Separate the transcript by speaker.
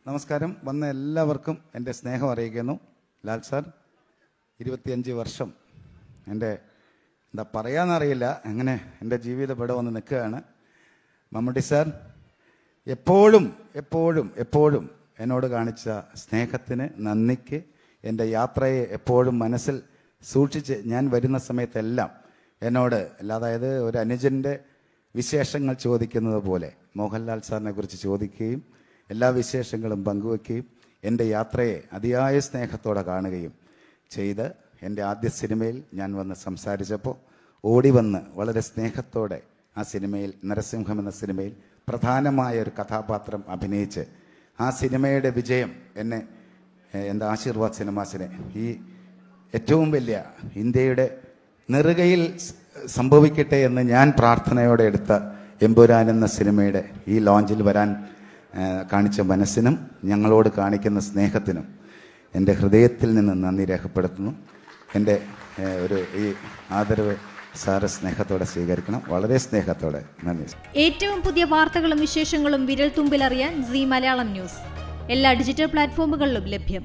Speaker 1: നമസ്കാരം. വന്ന എല്ലാവർക്കും എൻ്റെ സ്നേഹം അറിയിക്കുന്നു. ലാൽ സാർ 25 വർഷം എൻ്റെ എന്താ പറയാന്നറിയില്ല, അങ്ങനെ എൻ്റെ ജീവിതം ഇവിടെ വന്ന് നിൽക്കുകയാണ്. മമ്മൂട്ടി സാർ എപ്പോഴും എപ്പോഴും എപ്പോഴും എന്നോട് കാണിച്ച സ്നേഹത്തിന്, നന്ദിക്ക്, എൻ്റെ യാത്രയെ എപ്പോഴും മനസ്സിൽ സൂക്ഷിച്ച് ഞാൻ വരുന്ന സമയത്തെല്ലാം എന്നോട് അതായത് ഒരു അനുജൻ്റെ വിശേഷങ്ങൾ ചോദിക്കുന്നത് പോലെ മോഹൻലാൽ സാറിനെ കുറിച്ച് ചോദിക്കുകയും എല്ലാ വിശേഷങ്ങളും പങ്കുവയ്ക്കുകയും എൻ്റെ യാത്രയെ അതിയായ സ്നേഹത്തോടെ കാണുകയും ചെയ്ത് എൻ്റെ ആദ്യ സിനിമയിൽ ഞാൻ വന്ന് സംസാരിച്ചപ്പോൾ ഓടി വന്ന് വളരെ സ്നേഹത്തോടെ ആ സിനിമയിൽ, നരസിംഹം എന്ന സിനിമയിൽ പ്രധാനമായ ഒരു കഥാപാത്രം അഭിനയിച്ച് ആ സിനിമയുടെ വിജയം എന്നെ എൻ്റെ ആശീർവാദ് സിനിമാസിനെ ഈ ഏറ്റവും വലിയ ഇന്ത്യയുടെ നെറുകയിൽ സംഭവിക്കട്ടെ എന്ന് ഞാൻ പ്രാർത്ഥനയോടെ എടുത്ത എമ്പുരാൻ എന്ന സിനിമയുടെ ഈ ലോഞ്ചിൽ വരാൻ കാണിച്ച മനസ്സിനും ഞങ്ങളോട് കാണിക്കുന്ന സ്നേഹത്തിനും എൻ്റെ ഹൃദയത്തിൽ നിന്ന് നന്ദി രേഖപ്പെടുത്തുന്നു. എൻ്റെ ഈ ആദരവ് സാറ് സ്നേഹത്തോടെ സ്വീകരിക്കണം, വളരെ സ്നേഹത്തോടെ. നന്ദി.
Speaker 2: ഏറ്റവും പുതിയ വാർത്തകളും വിശേഷങ്ങളും വിരൽ തുമ്പിലറിയാൻ സീ മലയാളം ന്യൂസ് എല്ലാ ഡിജിറ്റൽ പ്ലാറ്റ്ഫോമുകളിലും ലഭ്യം.